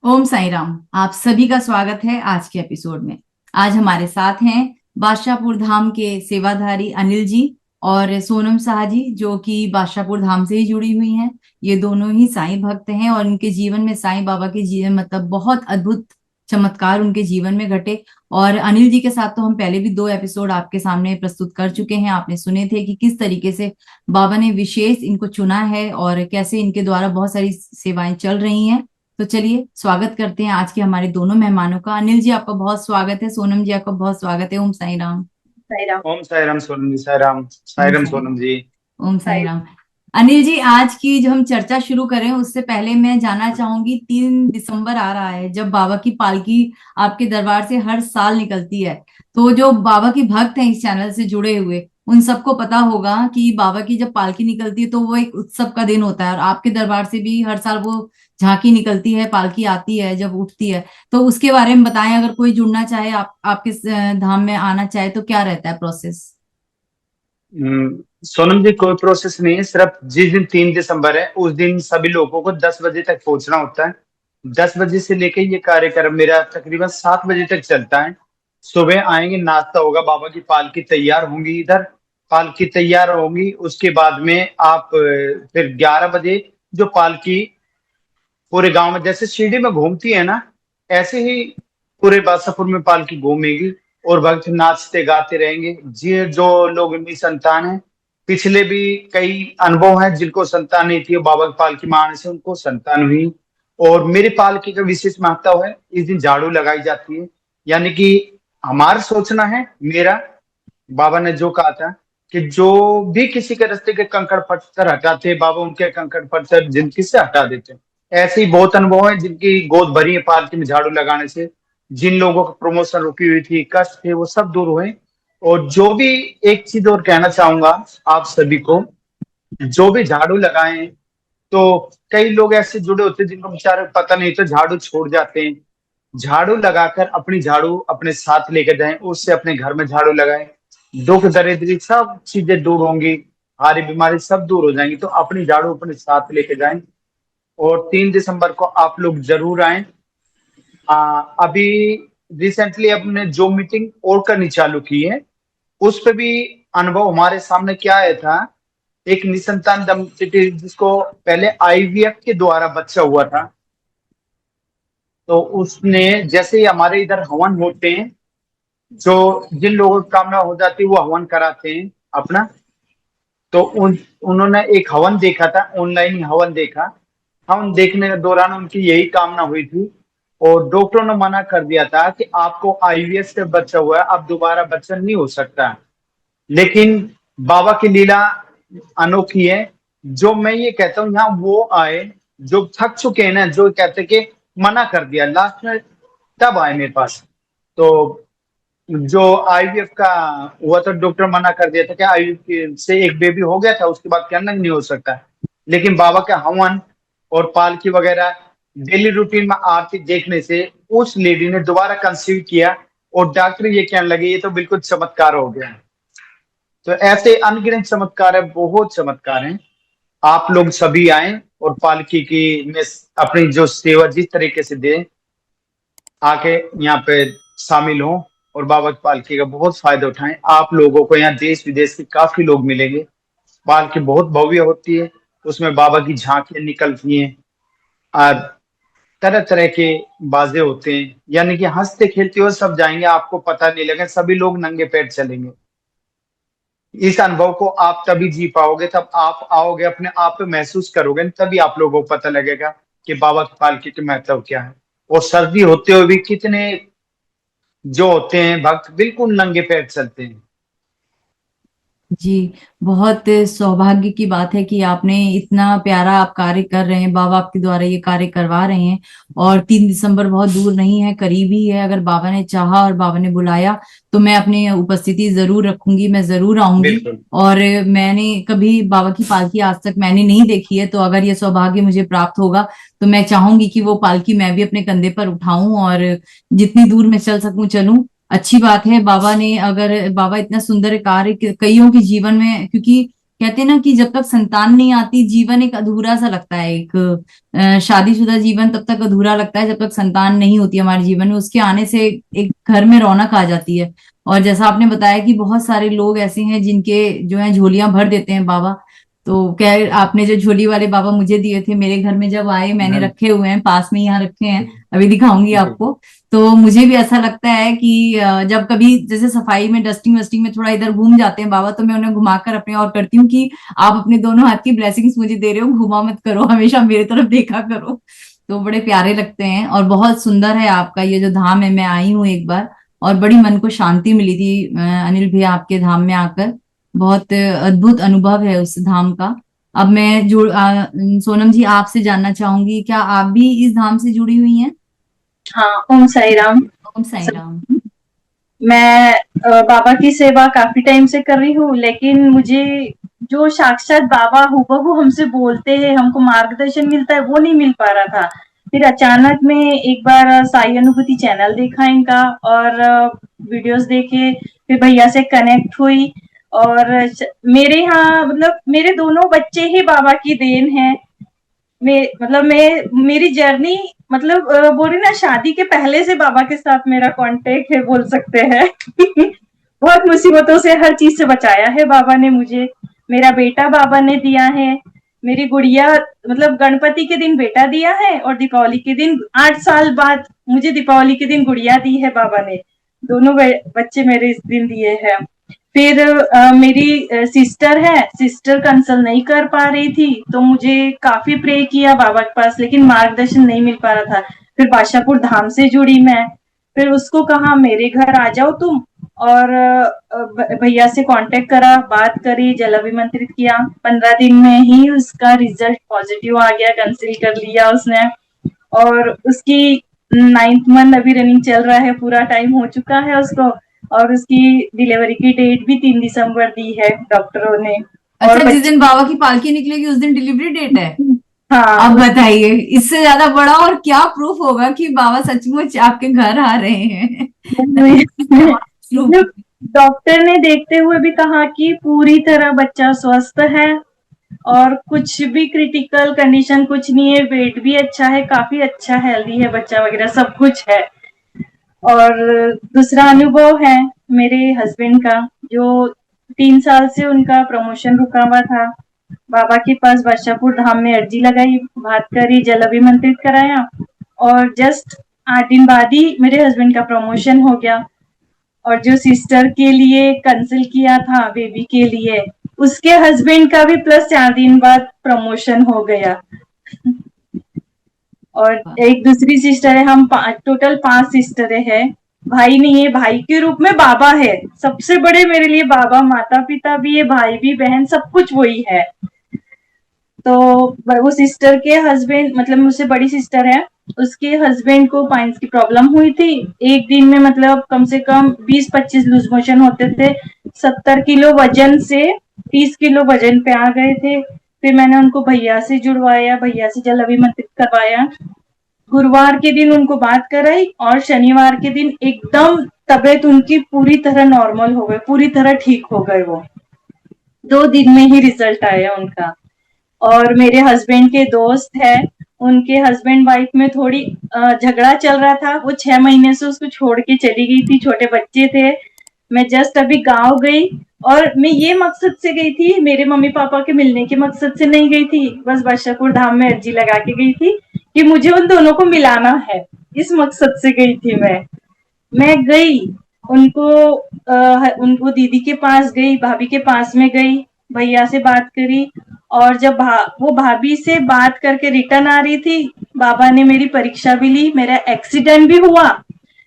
ओम साई राम। आप सभी का स्वागत है आज के एपिसोड में। आज हमारे साथ हैं बादशाहपुर धाम के सेवाधारी अनिल जी और सोनम शाह जी, जो कि बादशाहपुर धाम से ही जुड़ी हुई हैं। ये दोनों ही साईं भक्त हैं और उनके जीवन में साईं बाबा के जीवन मतलब बहुत अद्भुत चमत्कार उनके जीवन में घटे। और अनिल जी के साथ तो हम पहले भी 2 एपिसोड आपके सामने प्रस्तुत कर चुके हैं। आपने सुने थे कि किस तरीके से बाबा ने विशेष इनको चुना है और कैसे इनके द्वारा बहुत सारी सेवाएं चल रही हैं। तो चलिए स्वागत करते हैं आज के हमारे दोनों मेहमानों का। अनिल जी आपका बहुत स्वागत है, सोनम जी आपका बहुत स्वागत है। ओम साई राम। ओम साई राम सोनम जी। साई ओम राम साई सोनम जी। ओम साई राम। अनिल जी, आज की जो हम चर्चा शुरू करें उससे पहले मैं जानना चाहूंगी, 3 दिसंबर आ रहा है जब बाबा की पालकी आपके दरबार से हर साल निकलती है। तो जो बाबा के भक्त हैं इस चैनल से जुड़े हुए, उन सबको पता होगा कि बाबा की जब पालकी निकलती है तो वो एक उत्सव का दिन होता है। और आपके दरबार से भी हर साल वो झांकी निकलती है, पालकी आती है जब उठती है। तो उसके बारे में बताएं, अगर कोई जुड़ना चाहे, आपके धाम में आना चाहे तो क्या रहता है प्रोसेस। सोनम जी, कोई प्रोसेस नहीं है। सिर्फ जिस दिन 3 दिसंबर है उस दिन सभी लोगों को 10 बजे तक पहुंचना होता है। 10 बजे से लेके ये कार्यक्रम मेरा तकरीबन 7 बजे तक चलता है। सुबह आएंगे, नाश्ता होगा, बाबा की पालकी तैयार होंगी। इधर पालकी तैयार होंगी, उसके बाद में आप फिर 11 बजे जो पालकी पूरे गांव में जैसे शिरडी में घूमती है ना, ऐसे ही पूरे बादशाहपुर में पालकी घूमेगी और भक्त नाचते गाते रहेंगे। जी, जो लोग निसंतान हैं, पिछले भी कई अनुभव हैं, जिनको संतान नहीं थी, बाबा की पालकी में आने से उनको संतान हुई। और मेरी पालकी का विशेष महत्व है, इस दिन झाड़ू लगाई जाती है। यानी कि हमारा सोचना है, मेरा बाबा ने जो कहा था कि जो भी किसी के रास्ते के कंकड़ पत्थर हटाते, बाबा उनके कंकड़ पत्थर जिंदगी से हटा देते हैं। ऐसे ही बहुत अनुभव है जिनकी गोद भरी है पालकी में झाड़ू लगाने से। जिन लोगों को प्रमोशन रुकी हुई थी, कष्ट थे, वो सब दूर हुए। और जो भी एक चीज और कहना चाहूंगा आप सभी को, जो भी झाड़ू लगाएं, तो कई लोग ऐसे जुड़े होते हैं जिनको बेचारे पता नहीं, तो झाड़ू छोड़ जाते हैं। झाड़ू लगाकर अपनी झाड़ू अपने साथ लेकर जाएं, उससे अपने घर में झाड़ू लगाएं। दुख दरिद्री सब चीजें दूर होंगी, हारी बीमारी सब दूर हो जाएंगी। तो अपनी झाड़ू अपने साथ लेके जाएं। और 3 दिसंबर को आप लोग जरूर आए। अभी रिसेंटली अपने जो मीटिंग और करनी चालू की है, उस पे भी अनुभव हमारे सामने क्या आया था। एक निसंतान दंपति जिसको पहले आईवीएफ के द्वारा बच्चा हुआ था, तो उसने जैसे ही हमारे इधर हवन होते हैं, जो जिन लोगों की कामना हो जाती है वो हवन कराते हैं अपना। तो उन्होंने एक हवन देखा था, ऑनलाइन ही हवन देखा। हवन देखने के दौरान उनकी यही कामना हुई थी और डॉक्टरों ने मना कर दिया था कि आपको आईवीएफ से बच्चा हुआ है, अब दोबारा बच्चा नहीं हो सकता। लेकिन बाबा की लीला अनोखी है। जो मैं ये कहता हूँ, यहाँ वो आए जो थक चुके हैं ना, जो कहते कि मना कर दिया लास्ट में, तब आए मेरे पास। तो जो आईवीएफ का हुआ था, डॉक्टर मना कर दिया था कि आईवीएफ से एक बेबी हो गया था, उसके बाद कहना नहीं हो सकता। लेकिन बाबा का हवन और पालकी वगैरह डेली रूटीन में आरती देखने से उस लेडी ने दोबारा कंसीव किया और डॉक्टर ये कहने लगे ये तो बिल्कुल चमत्कार हो गया। तो ऐसे अनगिनत चमत्कार है, बहुत चमत्कार हैं। आप लोग सभी आए और पालकी की में अपनी जो सेवा जिस तरीके से दें, आके यहाँ पे शामिल हों और बाबा की पालकी का बहुत फायदा उठाएं। आप लोगों को यहाँ देश विदेश के काफी लोग मिलेंगे। पालकी बहुत भव्य होती है, उसमें बाबा की झांकियां निकलती हैं और तरह तरह के बाजे होते हैं। यानी कि हंसते खेलते हुए सब जाएंगे, आपको पता नहीं लगेगा, सभी लोग नंगे पैर चलेंगे। इस अनुभव को आप तभी जी पाओगे, तब आप आओगे, अपने आप पे महसूस करोगे, तभी आप लोगों को पता लगेगा कि बाबा की पालकी के महत्व क्या है। और सर्दी होते हुए भी कितने जो होते हैं भक्त बिल्कुल नंगे पैर चलते हैं। जी, बहुत सौभाग्य की बात है कि आपने इतना प्यारा आप कार्य कर रहे हैं, बाबा आपके द्वारा ये कार्य करवा रहे हैं। और 3 दिसंबर बहुत दूर नहीं है, करीब ही है। अगर बाबा ने चाहा और बाबा ने बुलाया तो मैं अपनी उपस्थिति जरूर रखूंगी, मैं जरूर आऊंगी। बिल्कुल। और मैंने कभी बाबा की पालकी आज तक मैंने नहीं देखी है, तो अगर ये सौभाग्य मुझे प्राप्त होगा तो मैं चाहूंगी कि वो पालकी मैं भी अपने कंधे पर उठाऊं और जितनी दूर मैं चल सकूं चलूं। अच्छी बात है, बाबा ने अगर बाबा इतना सुंदर कार्य कईयों के जीवन में, क्योंकि कहते हैं ना कि जब तक संतान नहीं आती जीवन एक अधूरा सा लगता है, एक शादीशुदा जीवन तब तक अधूरा लगता है जब तक संतान नहीं होती हमारे जीवन में। उसके आने से एक घर में रौनक आ जाती है। और जैसा आपने बताया कि बहुत सारे लोग ऐसे हैं जिनके जो है झोलियां भर देते हैं बाबा। तो क्या आपने जो झोली वाले बाबा मुझे दिए थे, मेरे घर में जब आए मैंने हाँ रखे हुए हैं, पास में यहाँ रखे हैं, अभी दिखाऊंगी जी आपको। तो मुझे भी ऐसा लगता है कि जब कभी जैसे सफाई में डस्टिंग वस्टिंग में थोड़ा इधर घूम जाते हैं बाबा, तो मैं उन्हें घुमाकर अपने और करती हूँ कि आप अपने दोनों हाथ की ब्लेसिंग्स मुझे दे रहे हो, घुमा मत करो, हमेशा मेरे तरफ देखा करो। तो बड़े प्यारे लगते हैं और बहुत सुंदर है आपका ये जो धाम है। मैं आई हूँ एक बार और बड़ी मन को शांति मिली थी अनिल भैया आपके धाम में आकर। बहुत अद्भुत अनुभव है उस धाम का। अब मैं सोनम जी आपसे जानना चाहूंगी, क्या आप भी इस धाम से जुड़ी हुई हैं? हाँ, ओम साई राम। ओम साई राम। मैं बाबा की सेवा काफी टाइम से कर रही हूँ, लेकिन मुझे जो साक्षात बाबा हूबहू हमसे बोलते हैं, हमको मार्गदर्शन मिलता है, वो नहीं मिल पा रहा था। फिर अचानक में एक बार साई अनुभूति चैनल देखा इनका और वीडियोस देखे, फिर भैया से कनेक्ट हुई और मेरे यहाँ मतलब मेरे दोनों बच्चे ही बाबा की देन है। मैं मेरी जर्नी मतलब बोल रही ना, शादी के पहले से बाबा के साथ मेरा कांटेक्ट है बोल सकते हैं। बहुत मुसीबतों से हर चीज से बचाया है बाबा ने मुझे। मेरा बेटा बाबा ने दिया है, मेरी गुड़िया मतलब गणपति के दिन बेटा दिया है और दीपावली के दिन 8 साल बाद मुझे दीपावली के दिन गुड़िया दी है बाबा ने। दोनों बच्चे मेरे इस दिन दिए हैं। फिर मेरी सिस्टर है, सिस्टर कंसल्ट नहीं कर पा रही थी तो मुझे काफी प्रे किया बाबा के पास, लेकिन मार्गदर्शन नहीं मिल पा रहा था। फिर बादशाहपुर धाम से जुड़ी मैं, फिर उसको कहा मेरे घर आ जाओ तुम, और भैया से कांटेक्ट करा, बात करी, जल अभिमंत्रित किया। 15 दिन में ही उसका रिजल्ट पॉजिटिव आ गया, कंसल्ट कर लिया उसने। और उसकी 9th मंथ अभी रनिंग चल रहा है, पूरा टाइम हो चुका है उसको। और उसकी डिलीवरी की डेट भी 3 दिसंबर दी है डॉक्टरों ने। अच्छा, और जिस बच्चे दिन बाबा की पालकी निकलेगी उस दिन डिलीवरी डेट है? हाँ अब बताइए इससे ज्यादा बड़ा और क्या प्रूफ होगा कि बाबा सचमुच आपके घर आ रहे हैं। प्रूफ। मतलब डॉक्टर ने देखते हुए भी कहा कि पूरी तरह बच्चा स्वस्थ है और कुछ भी क्रिटिकल कंडीशन कुछ नहीं है, वेट भी अच्छा है, काफी अच्छा हेल्दी है बच्चा वगैरह सब कुछ है। और दूसरा अनुभव है मेरे हस्बैंड का, जो 3 साल से उनका प्रमोशन रुका हुआ था। बाबा के पास बादशाहपुर धाम में अर्जी लगाई, बात करी, जल अभिमंत्रित कराया और जस्ट 8 दिन बाद ही मेरे हस्बैंड का प्रमोशन हो गया। और जो सिस्टर के लिए कंसल्ट किया था बेबी के लिए, उसके हस्बैंड का भी प्लस 4 दिन बाद प्रमोशन हो गया। और एक दूसरी सिस्टर है, हम टोटल 5 सिस्टरें हैं। भाई नहीं है, भाई के रूप में बाबा है, सबसे बड़े मेरे लिए बाबा, माता पिता भी है, भाई भी, बहन सब कुछ वही है। तो वो सिस्टर के हस्बैंड मतलब मुझसे बड़ी सिस्टर है, उसके हस्बैंड को पाइल्स की प्रॉब्लम हुई थी। एक दिन में मतलब कम से कम 20-25 लूज मोशन होते थे। 70 किलो वजन से 30 किलो वजन पे आ गए थे। फिर मैंने उनको भैया से जुड़वाया, भैया से जल अभिमंत्रित करवाया। गुरुवार के दिन उनको बात कराई और शनिवार के दिन एकदम तबीयत उनकी पूरी तरह नॉर्मल हो गई, पूरी तरह ठीक हो गए। वो 2 दिन में ही रिजल्ट आया उनका। और मेरे हस्बैंड के दोस्त है, उनके हस्बैंड वाइफ में थोड़ी झगड़ा चल रहा था। वो 6 महीने से उसको छोड़ के चली गई थी, छोटे बच्चे थे। मैं जस्ट अभी गांव गई और मैं ये मकसद से गई थी, मेरे मम्मी पापा के मिलने के मकसद से नहीं गई थी, बस बादशाहपुर धाम में अर्जी लगा के गई थी कि मुझे उन दोनों को मिलाना है। इस मकसद से गई थी मैं गई उनको उनको दीदी के पास गई, भाभी के पास में गई, भैया से बात करी। और जब वो भाभी से बात करके रिटर्न आ रही थी, बाबा ने मेरी परीक्षा भी ली। मेरा एक्सीडेंट भी हुआ,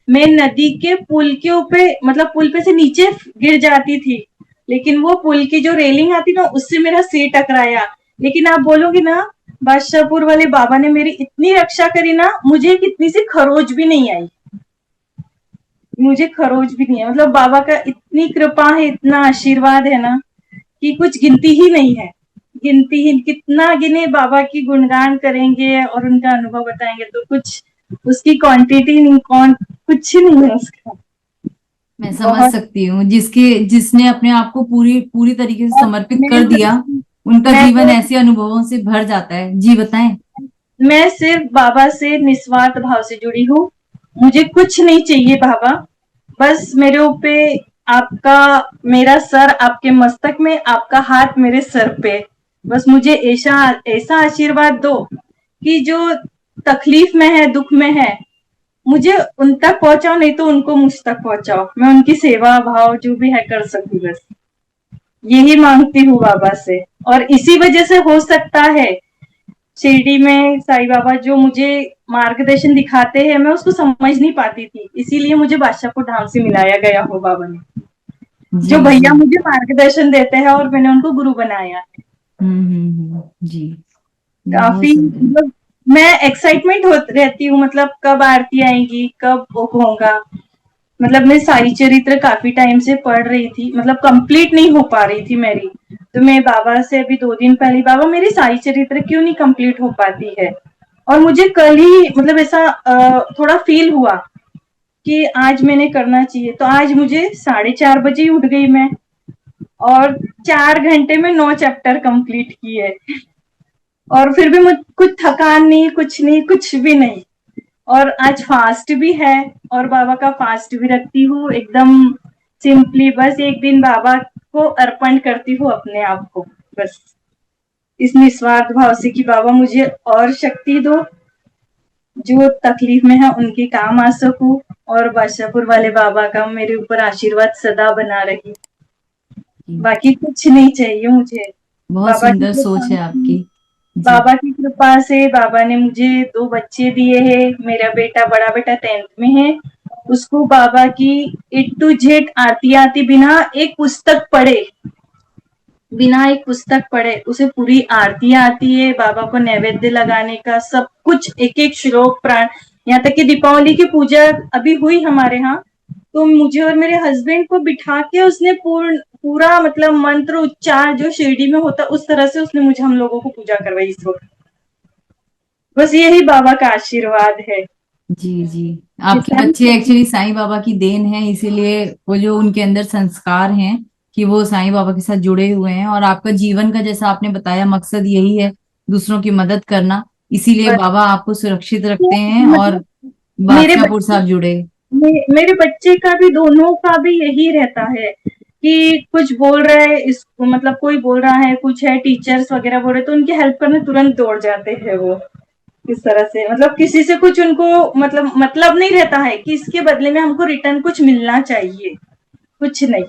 मैं नदी के पुल के ऊपर मतलब पुल पे से नीचे गिर जाती थी, लेकिन वो पुल की जो रेलिंग आती ना उससे मेरा सिर टकराया। लेकिन आप बोलोगे ना, बादशाहपुर वाले बाबा ने मेरी इतनी रक्षा करी ना, मुझे कितनी सी खरोच भी नहीं आई, मुझे खरोच भी नहीं है। मतलब बाबा का इतनी कृपा है, इतना आशीर्वाद है ना कि कुछ गिनती ही नहीं है। गिनती ही कितना गिने, बाबा की गुणगान करेंगे और उनका अनुभव बताएंगे तो कुछ उसकी क्वांटिटी नहीं, कौन कुछ ही नहीं है उसका। मैं समझ बहुत। सकती हूँ, जिसने अपने आप को पूरी पूरी तरीके से और समर्पित मैं कर दिया, उनका मैं जीवन तो ऐसे अनुभवों से भर जाता है। जी बताएं। मैं सिर्फ बाबा से निस्वार्थ भाव से जुड़ी हूँ। मुझे कुछ नहीं चाहिए बाबा, बस मेरे ऊपर आपका, मेरा सर आपके मस्तक में, आपका हाथ मेरे सर पे। बस मुझे ऐसा ऐसा आशीर्वाद दो कि जो तकलीफ में है, दुख में है, मुझे उन तक पहुंचाओ, नहीं तो उनको मुझ तक पहुंचाओ। मैं उनकी सेवा भाव जो भी है कर सकूं, बस यही मांगती हूँ बाबा से। और इसी वजह से हो सकता है शिरडी में साईं बाबा जो मुझे मार्गदर्शन दिखाते हैं, मैं उसको समझ नहीं पाती थी, इसीलिए मुझे बादशाहपुर धाम से मिलाया गया हो बाबा ने। जी जो जी। भैया मुझे मार्गदर्शन देते हैं और मैंने उनको गुरु बनाया है। जी। बहुत काफी सुंदर। मतलब मैं एक्साइटमेंट हो रहती हूँ, मतलब कब आरती आएगी, कब वो होगा। मतलब मैं साई चरित्र काफी टाइम से पढ़ रही थी, मतलब कंप्लीट नहीं हो पा रही थी मेरी। तो मैं बाबा से अभी 2 दिन पहले, बाबा मेरी साई चरित्र क्यों नहीं कंप्लीट हो पाती है। और मुझे कल ही मतलब ऐसा थोड़ा फील हुआ कि आज मैंने करना चाहिए, तो आज मुझे 4:30 बजे ही उठ गई मैं, और 4 घंटे में 9 चैप्टर कंप्लीट किए। और फिर भी मुझ कुछ थकान नहीं, कुछ नहीं, कुछ भी नहीं। और आज फास्ट भी है, और बाबा का फास्ट भी रखती हूँ एकदम सिंपली, बस एक दिन बाबा को अर्पण करती हूँ अपने आप को, बस इस निस्वार्थ भाव से कि बाबा मुझे और शक्ति दो, जो तकलीफ में है उनके काम आ सकूं, और बादशाहपुर वाले बाबा का मेरे ऊपर आशीर्वाद सदा बना रहे। जी। बाकी कुछ नहीं चाहिए मुझे। बहुत बाबा की सुंदर कृपा सोच है आपकी। जी। बाबा की कृपा से बाबा ने मुझे 2 बच्चे दिए हैं। मेरा बेटा, बड़ा बेटा 10th में है। उसको बाबा की A to Z आती आती, बिना एक पुस्तक पढ़े उसे पूरी आरती आती है। बाबा को नैवेद्य लगाने का सब कुछ, एक एक श्लोक प्राण, यहाँ तक कि दीपावली की पूजा अभी हुई हमारे यहाँ, तो मुझे और मेरे हस्बैंड को बिठा के उसने पूरा मतलब मंत्र उच्चार जो शिरडी में होता उस तरह से उसने मुझे, हम लोगों को पूजा करवाई इस वक्त। बस यही बाबा का आशीर्वाद है। जी जी। कि आपके साईं बच्चे एक्चुअली साईं बाबा की देन है, इसीलिए वो जो उनके अंदर संस्कार हैं कि वो साईं बाबा के साथ जुड़े हुए हैं, और आपका जीवन का जैसा आपने बताया मकसद यही है, दूसरों की मदद करना। इसीलिए बस बाबा आपको सुरक्षित रखते हैं मतलब और मेरे बादशाहपुर बच्चे साहब जुड़े। मेरे बच्चे का भी, दोनों का भी यही रहता है कि कुछ बोल रहा है, इस मतलब कोई बोल रहा है, कुछ है, टीचर्स वगैरह बोल रहे, तो उनकी हेल्प करने तुरंत दौड़ जाते हैं वो। इस तरह से मतलब किसी से कुछ उनको मतलब नहीं रहता है कि इसके बदले में हमको रिटर्न कुछ मिलना चाहिए, कुछ नहीं।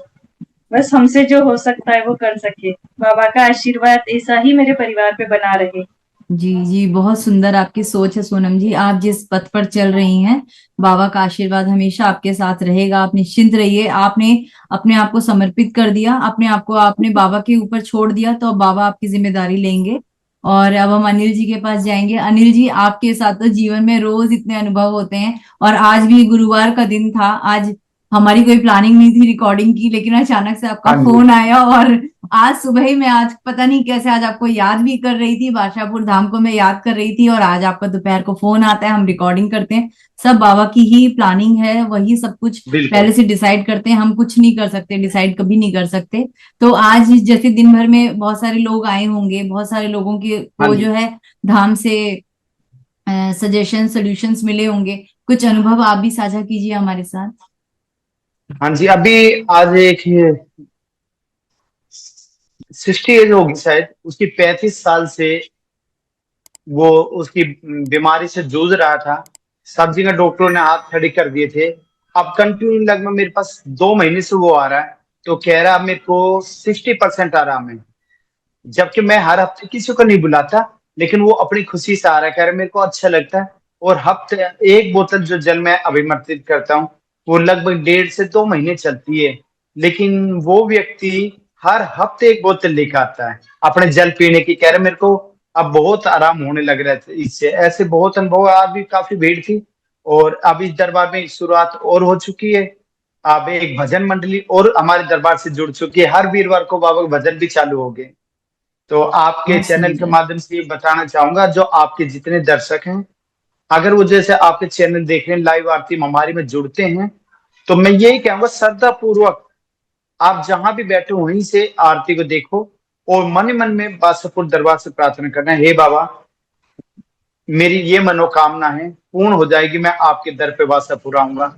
बस हमसे जो हो सकता है वो कर सके। बाबा का आशीर्वाद ऐसा ही मेरे परिवार पे बना रहे। जी जी। बहुत सुंदर आपकी सोच है सोनम जी। आप जिस पथ पर चल रही हैं, बाबा का आशीर्वाद हमेशा आपके साथ रहेगा। आप निश्चिंत रहिए। आपने अपने आप को समर्पित कर दिया, अपने आप को आपने बाबा के ऊपर छोड़ दिया, तो अब बाबा आपकी जिम्मेदारी लेंगे। और अब हम अनिल जी के पास जाएंगे। अनिल जी, आपके साथ तो जीवन में रोज इतने अनुभव होते हैं, और आज भी गुरुवार का दिन था। आज हमारी कोई प्लानिंग नहीं थी रिकॉर्डिंग की, लेकिन अचानक से आपका हाँ जी। फोन आया, और आज सुबह ही मैं, आज पता नहीं कैसे, आज आपको याद भी कर रही थी, बादशाहपुर धाम को मैं याद कर रही थी, और आज आपका दोपहर को फोन आता है, हम रिकॉर्डिंग करते हैं। सब बाबा की ही प्लानिंग है, वही सब कुछ बिल्कुल। पहले से डिसाइड करते हैं। हम कुछ नहीं कर सकते, डिसाइड कभी नहीं कर सकते। तो आज जैसे दिन भर में बहुत सारे लोग आए होंगे, बहुत सारे लोगों के हाँ को जी। जो है धाम से सजेशन सोल्यूशंस मिले होंगे। कुछ अनुभव आप भी साझा कीजिए हमारे साथ। हाँ जी, अभी आज एक 60 एज होगी शायद उसकी, 35 साल से वो उसकी बीमारी से जूझ रहा था। सब जगह डॉक्टरों ने हाथ खड़े कर दिए थे। अब कंटिन्यू लगभग मेरे पास 2 महीने से वो आ रहा है, तो कह रहा मेरे को 60% आराम है। जबकि मैं हर हफ्ते किसी को नहीं बुलाता, लेकिन वो अपनी खुशी से आ रहा है, कह रहा मेरे को अच्छा लगता है। और हफ्ते एक बोतल जो जल मैं अभिमर्तित करता हूँ, वो लगभग 1.5 से 2 महीने चलती है। लेकिन वो व्यक्ति हर हफ्ते एक बोतल लेकर आता है अपने जल पीने की, कह रहे मेरे को अब बहुत आराम होने लग रहा है इससे। ऐसे बहुत अनुभव, आज भी काफी भीड़ थी। और अब इस दरबार में शुरुआत और हो चुकी है। अब एक भजन मंडली और हमारे दरबार से जुड़ चुकी है, हर वीरवार को बाबा के भजन भी चालू हो गए। तो आपके बहुत चैनल के सुंदर। माध्यम से ये बताना चाहूंगा, जो आपके जितने दर्शक हैं, अगर वो जैसे आपके चैनल देख रहे हैं, लाइव आरती हमारी में जुड़ते हैं, तो मैं यही कहूंगा, श्रद्धा पूर्वक आप जहां भी बैठे हो वहीं से आरती को देखो और मन ही मन में बादशाहपुर दरबार से प्रार्थना करना है, हे बाबा मेरी ये मनोकामना है, पूर्ण हो जाएगी, मैं आपके दर पे बादशाहपुर आऊंगा।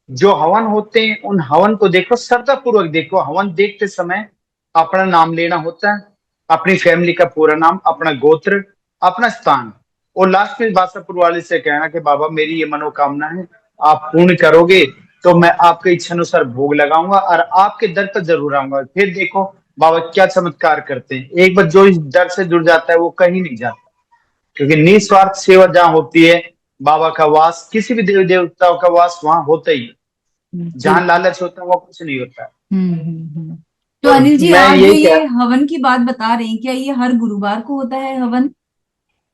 जो हवन होते हैं उन हवन को देखो, श्रद्धा पूर्वक देखो। हवन देखते समय अपना नाम लेना होता है, अपनी फैमिली का पूरा नाम, अपना गोत्र, अपना स्थान, और लास्ट में बादशाहपुर वाले से कहना कि बाबा मेरी ये मनोकामना है, आप पूर्ण करोगे तो मैं आपके इच्छा अनुसार भोग लगाऊंगा और आपके दर पर जरूर आऊंगा। फिर देखो बाबा क्या चमत्कार करते हैं। एक बार जो इस दर से जुड़ जाता है वो कहीं नहीं जाता, क्योंकि निस्वार्थ सेवा जहां होती है बाबा का वास, किसी भी देवी देवताओं का वास वहां होता ही है। जहां बिल्कुल। लालच होता है वो कुछ नहीं होता है। हम्म। तो तो अनिल जी, मैं आप जो यही ये कह हवन की बात बता रहे हैं, क्या ये हर गुरुवार को होता है हवन?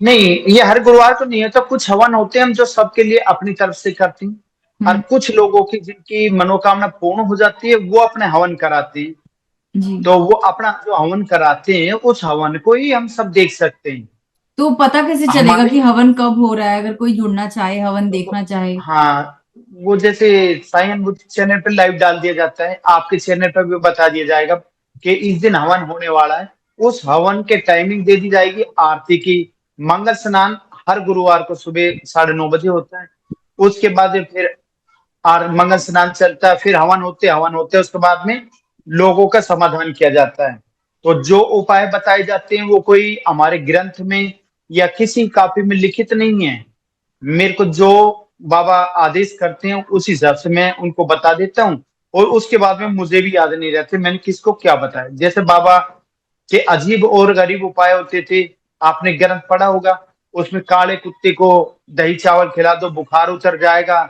नहीं, ये हर गुरुवार को नहीं होता। कुछ हवन होते हैं हम जो सबके लिए अपनी तरफ से करते हैं, और हम्म। कुछ लोगों की जिनकी मनोकामना पूर्ण हो जाती है वो अपने हवन कराते हैं। जी। तो वो अपना जो हवन कराते हैं उस हवन को ही हम सब देख सकते हैं। तो पता कैसे चलेगा हमारे कि हवन कब हो रहा है, अगर कोई जुड़ना चाहे, हवन देखना चाहे? हाँ, वो जैसे साई अनुभूति चैनल पर लाइव डाल दिया जाता है, आपके चैनल पर भी बता दिया जाएगा कि इस दिन हवन होने वाला है। उस हवन के टाइमिंग दे दी जाएगी आरती की। मंगल स्नान हर गुरुवार को सुबह 9:30 बजे होता है। उसके बाद फिर मंगल स्नान चलता है, फिर हवन होते उसके बाद में लोगों का समाधान किया जाता है। तो जो उपाय बताए जाते हैं वो कोई हमारे ग्रंथ में या किसी कॉपी में लिखित नहीं है। मेरे को जो बाबा आदेश करते हैं उस हिसाब से मैं उनको बता देता हूँ, और उसके बाद में मुझे भी याद नहीं रहते मैंने किसको क्या बताया। जैसे बाबा के अजीब और गरीब उपाय होते थे, आपने ग्रंथ पढ़ा होगा, उसमें काले कुत्ते को दही चावल खिला दो बुखार उतर जाएगा।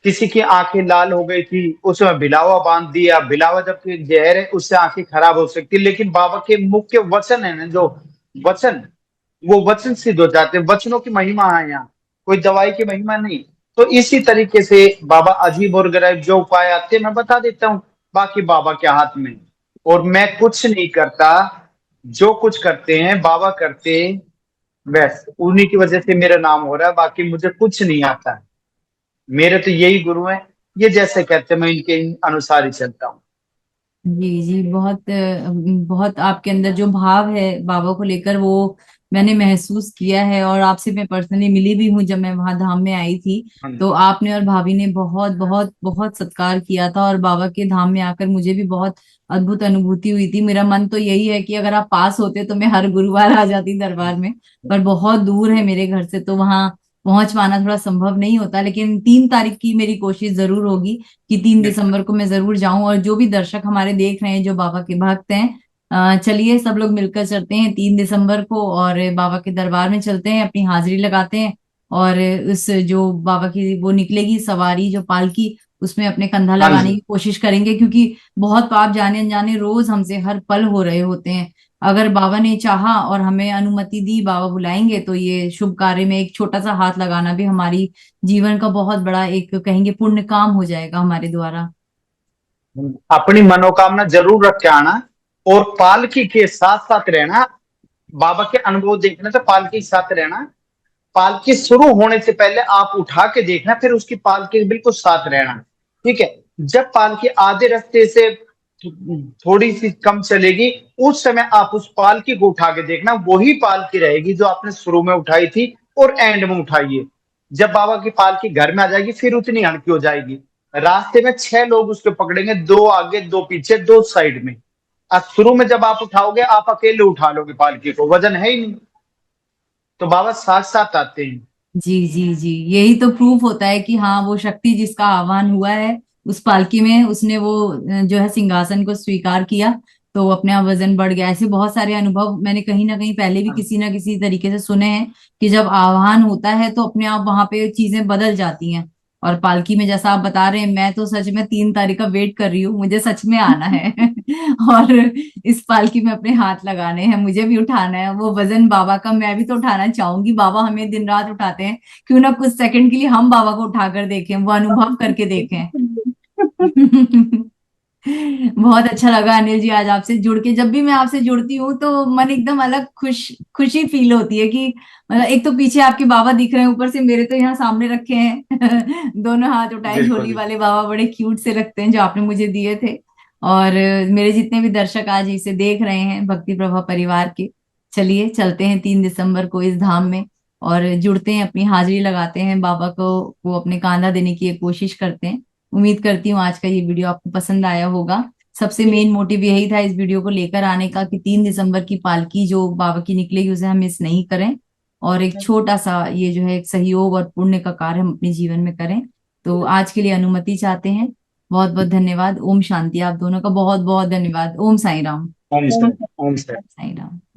किसी की आंखें लाल हो गई थी, उसमें बिलावा बांध दिया, बिलावा जबकि जहर है उससे आंखें खराब हो सकती, लेकिन बाबा के मुख के वचन है ना, जो वचन, वो वचन सिद्ध हो जाते हैं। वचनों की महिमा है यहाँ, कोई दवाई की महिमा नहीं। तो इसी तरीके से बाबा अजीब और गरीब जो उपाय आते हैं मैं बता देता हूँ, बाकी बाबा के हाथ में। और मैं कुछ नहीं करता, जो कुछ करते हैं बाबा करते हैं, बस उन्हीं की वजह से मेरा नाम हो रहा है, बाकी मुझे कुछ नहीं आता है। मेरे तो यही गुरु हैं, ये जैसे कहते हैं मैं इनके अनुसार ही चलता हूँ। जी जी, बहुत बहुत आपके अंदर जो भाव है बाबा को लेकर, वो मैंने महसूस किया है। और आपसे मैं पर्सनली मिली भी हूँ जब मैं वहां धाम में आई थी। हाँ जी। तो आपने और भाभी ने बहुत बहुत बहुत सत्कार किया था, और बाबा के धाम में आकर मुझे भी बहुत अद्भुत अनुभूति हुई थी। मेरा मन तो यही है कि अगर आप पास होते तो मैं हर गुरुवार आ जाती दरबार में, पर बहुत दूर है मेरे घर से, तो वहां पहुंच पाना थोड़ा संभव नहीं होता। लेकिन 3 तारीख की मेरी कोशिश जरूर होगी कि 3 दिसंबर को मैं जरूर जाऊं। और जो भी दर्शक हमारे देख रहे हैं जो बाबा के भक्त हैं, चलिए सब लोग मिलकर चलते हैं 3 दिसंबर को, और बाबा के दरबार में चलते हैं, अपनी हाजिरी लगाते हैं। और उस जो बाबा की वो निकलेगी सवारी, जो पालकी, उसमें अपने कंधा हाँ लगाने जी। की कोशिश करेंगे, क्योंकि बहुत पाप जाने अनजाने रोज हमसे हर पल हो रहे होते हैं। अगर बाबा ने चाहा और हमें अनुमति दी, बाबा बुलाएंगे, तो ये शुभ कार्य में एक छोटा सा हाथ लगाना भी हमारी जीवन का बहुत बड़ा एक कहेंगे पुण्य काम हो जाएगा हमारे द्वारा। अपनी मनोकामना जरूर रख के आना, और पालकी के साथ साथ रहना। बाबा के अनुभव देखने से पालकी के साथ रहना। पालकी शुरू होने से पहले आप उठा के देखना, फिर उसकी पालकी के बिल्कुल साथ रहना। ठीक है। जब पालकी आधे रास्ते से थोड़ी सी कम चलेगी, उस समय आप उस पालकी को उठा के देखना, वही पालकी रहेगी जो आपने शुरू में उठाई थी और एंड में उठाइए। जब बाबा की पालकी घर में आ जाएगी फिर उतनी हल्की हो जाएगी। रास्ते में 6 लोग उसके पकड़ेंगे, 2 आगे 2 पीछे 2 साइड में। और शुरू में जब आप उठाओगे आप अकेले उठा लोगे पालकी को, वजन है ही नहीं। तो बाबा साथ साथ आते हैं। जी जी जी, यही तो प्रूफ होता है कि हाँ, वो शक्ति जिसका आह्वान हुआ है उस पालकी में, उसने वो जो है सिंहासन को स्वीकार किया, तो अपने आप वजन बढ़ गया। ऐसे बहुत सारे अनुभव मैंने कहीं ना कहीं पहले भी किसी ना किसी तरीके से सुने हैं कि जब आह्वान होता है तो अपने आप वहां पे चीजें बदल जाती हैं। और पालकी में जैसा आप बता रहे हैं, मैं तो सच में 3 तारीख का वेट कर रही हूँ, मुझे सच में आना है। और इस पालकी में अपने हाथ लगाने हैं, मुझे भी उठाना है वो वजन बाबा का, मैं भी तो उठाना चाहूंगी। बाबा हमें दिन रात उठाते हैं, क्यों ना कुछ सेकंड के लिए हम बाबा को उठाकर देखें, वो अनुभव करके देखें। बहुत अच्छा लगा अनिल जी आज आपसे जुड़ के। जब भी मैं आपसे जुड़ती हूँ तो मन एकदम अलग खुशी फील होती है कि मतलब एक तो पीछे आपके बाबा दिख रहे हैं, ऊपर से मेरे तो यहाँ सामने रखे हैं दोनों हाथ उठाए, बिल्कुल झोली बिल्कुल। वाले बाबा बड़े क्यूट से लगते हैं जो आपने मुझे दिए थे। और मेरे जितने भी दर्शक आज इसे देख रहे हैं भक्ति प्रभा परिवार के, चलिए चलते हैं 3 दिसंबर को इस धाम में और जुड़ते हैं, अपनी हाजिरी लगाते हैं, बाबा को वो अपने कांधा देने की कोशिश करते हैं। उम्मीद करती हूँ आज का ये वीडियो आपको पसंद आया होगा। सबसे मेन मोटिव यही था इस वीडियो को लेकर आने का कि 3 दिसंबर की पालकी जो बाबा की निकलेगी उसे हम मिस नहीं करें, और एक छोटा सा ये जो है एक सहयोग और पुण्य का कार्य हम अपने जीवन में करें। तो आज के लिए अनुमति चाहते हैं। बहुत बहुत धन्यवाद। ओम शांति। आप दोनों का बहुत बहुत धन्यवाद। ओम साई राम। ओम सर, ओम सर। साई राम।